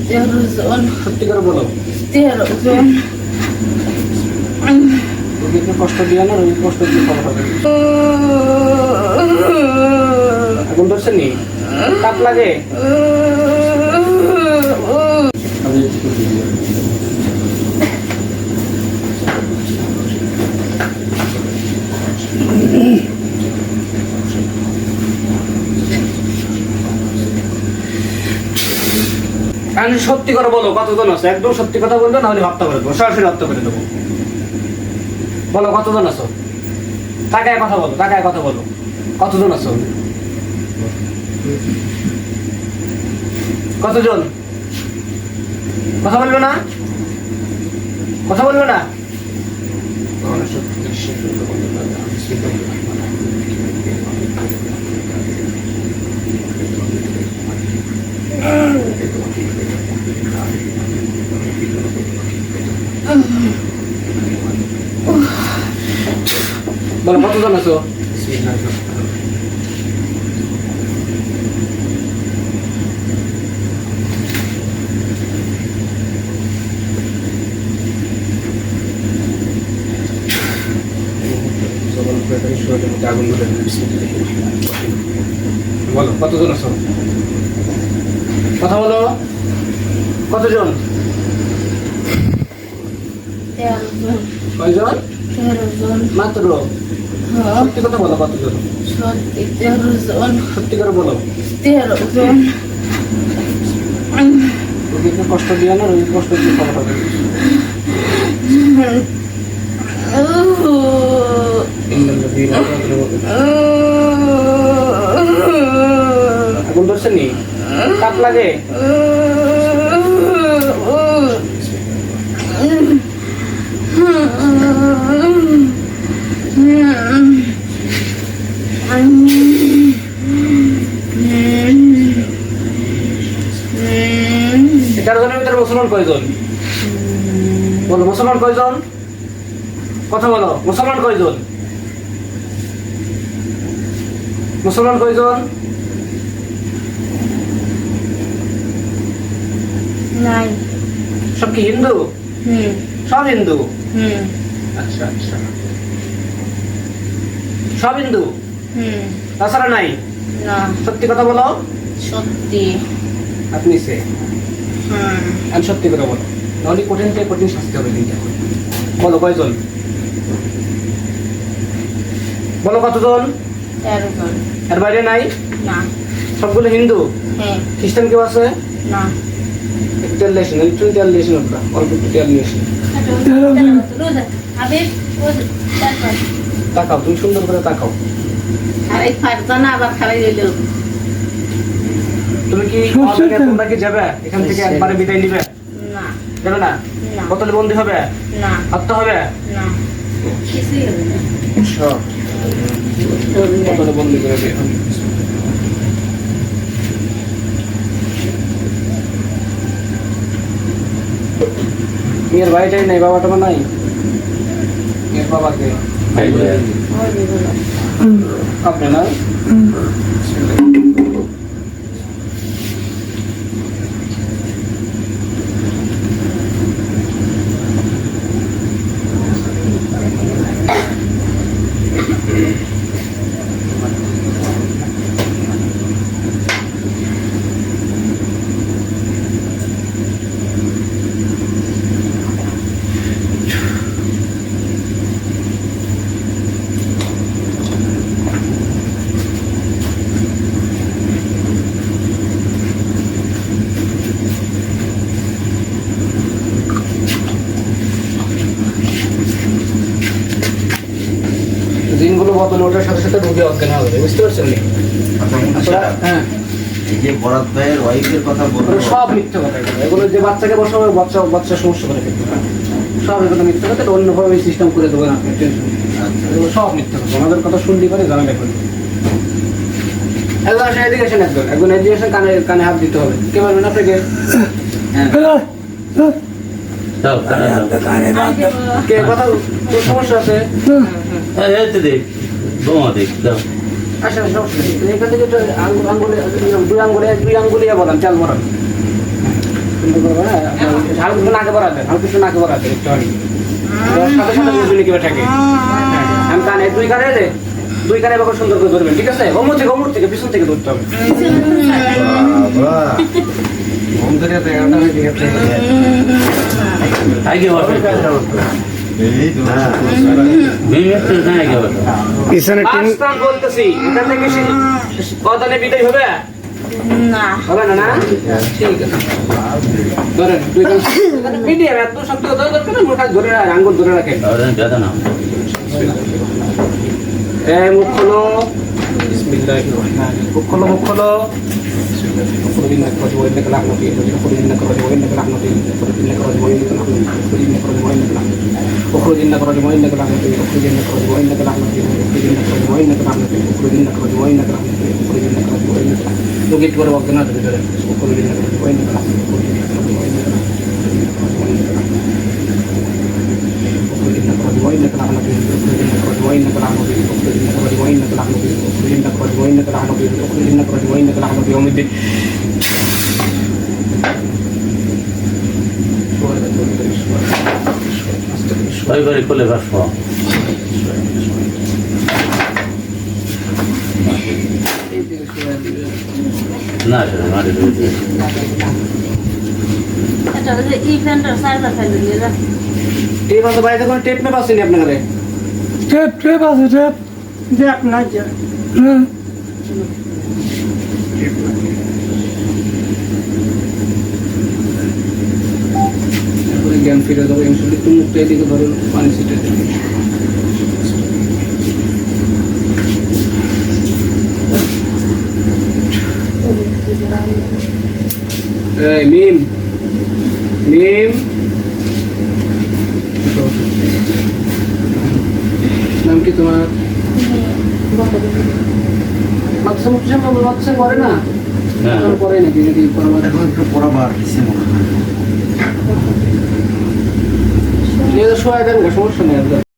13 জন। সত্যি করে বলো। 13 জন। রোগীকে কষ্ট দিয়ে না, রোগীর কষ্ট দিয়ে খবর হবে। আগুন ধরছে নি? তাপ লাগে? সত্যি করে বলো কতজন আছে? একদম সত্যি কথা বলবে, না হলে হত্যা করে দেবো, সরাসরি হত্যা করে দেবো। বলো কতজন আছো? টাকায় কথা বলো, টাকায় কথা বলো, কতজন আছো? কতজন? কথা বলবে না? কথা বলবে না? বলো কতজন আছো? বলো কতজন আছো? কথা বলো, কতজন? 13 জন। কয়জন? 13 জন মাত্র? সত্যি কথা বলো, কতজন? সত্যি 13 জন। সত্যি করে বলো। 13 জন। রোগীকে কষ্ট দিয়ে না, রোগীর কষ্ট দিয়ে খবর হবে। আগুন ধরছে নি? তাপ লাগে? জনের ভিতরে মুসলমান কয়জন? বলো মুসলমান কয়জন? কথা বলো, মুসলমান কয়জন? মুসলমান কয়জন? নাই। সব কি হিন্দু? সব হিন্দু? আচ্ছা আচ্ছা, সব হিন্দু? তাছাড়া নাই? না। সত্যি কথা বলো। সত্যি। আপনি সে আমি সত্যি কথা বলো, নাহলে কঠিন থেকে কঠিন শাস্তি হবে কিন্তু। বলো কয়জন? বলো কতজন? 13 জন। এর বাইরে নাই? না। সবগুলো হিন্দু? হ্যাঁ। খ্রিস্টান কেউ আছে? না। তেল লেসেন, একটু তেল লেসেন, অল্প একটু তেল নিয়ে এসে তাকাও, তুমি সুন্দর করে তাকাও। তুমি কি তোমরা কি যাবে এখান থেকে? একবারে বিদায় নিবে? না। যাবে না? বোতলে বন্দি হবে? না। হত্যা হবে? না। কিছুই হবে না। বোতলে বন্দি করে দিয়ে মেয়ের ভাইটাই নাই, বাবাটা নাই? মেয়ের বাবাকে আপনি না? দিনগুলো বদল ওঠার সাথে সাথে রোগী অজ্ঞান হবে, বুঝতে পারছেন? হ্যাঁ, এই যে বরাত ভাইয়ের ওয়াইফের কথা বলবো, সব মিথ্যে কথা এগুলো। এগুলো যে বাচ্চাকে বসাবে, বাচ্চা সমস্যা করে ফেলতে পারে, সব এগুলো মিথ্যে কথা। অন্যভাবে সিস্টেম করে দেবেন আপনি, টেনশন। এগুলো সব মিথ্যে কথা, আমাদের কথা শুনতে পারে, ঝামেলা করবে। একজন আসেন, এদিকে আসেন, একজন এদিকে আসেন, কানে হাত দিতে হবে। কে পারবেন আপনাকে? কে কথা সমস্যা আছে? আসেন, সমস্যা নেই। এখান থেকে দুই আঙ্গুলে বলান, চাল বলান। সুন্দর করে হ্যাঁ হালকা কিছু নাকে বরাবে হালকা কিছু নাকে বরাবে একটু সাথে সাথে বুঝবি কিভাবে থাকে হ্যাঁ আমি কানে দুই কানে এবার সুন্দর করে ধরবেন ঠিক আছে ওমর থেকে পিছন থেকে ধরতে হবে বাবা ঘুম ধরে তো 11টা হয়ে গেছে আগে বসে এই তো বিমিতে যায় আগে বসে পিছনে টিন পাঁচটা বলতেছি এটা থেকে কদানে বিদায় হবে না হবে না না ঠিক আছে ধরেন দুই কানে মিডিয়াম এত শক্ত ধরে দরকার না মুখ ধরে আঙ্গুল ধরে রাখেন তাহলে বেদা না মুখ খোলো বিসমিল্লাহির রহমানির মুখ খোলো মুখ খোলো إنك رجل وإنك لعنة اخرج إنك رجل وإنك لعنة اخرج إنك رجل وإنك لعنة اخرج إنك رجل وإنك لعنة اخرج إنك رجل وإنك لعنة اخرج إنك رجل وإنك لعنة اخرج إنك رجل وإنك لعنة اخرج إنك رجل وإنك لعنة اخرج إنك رجل وإنك لعنة لقيت ورا وقتنا تقدر اخرج إنك رجل وإنك لعنة اخرج إنك رجل وإنك لعنة اخرج إنك رجل وإنك لعنة اخرج إنك رجل وإنك لعنة اخرج إنك رجل وإنك لعنة اخرج إنك رجل وإنك لعنة اخرج إنك رجل وإنك لعنة يوم الدين ওই করে কোলে বসবো না সেটা মাটি ধরে এটা হচ্ছে ইভেন্টের সাইডে ফেলে দিয়ে যা এই বাসা বাড়িতে কোনো টেপ মেপ আসেনি আপনার ঘরে টেপ আছে টেপ দেখ না যা হ্যাঁ জ্ঞান ফিরে যাবো ইনশাল্লাহ একটু মুখটা এদিকে ধরে পানি ছিটে এই মিম নাম কি তোমার মাদ্রাসা করে না হ্যাঁ পরে নাকি নাকি পড়াবার এখন একটু পড়াবার দিছে মনে হয় সমস্যা নেই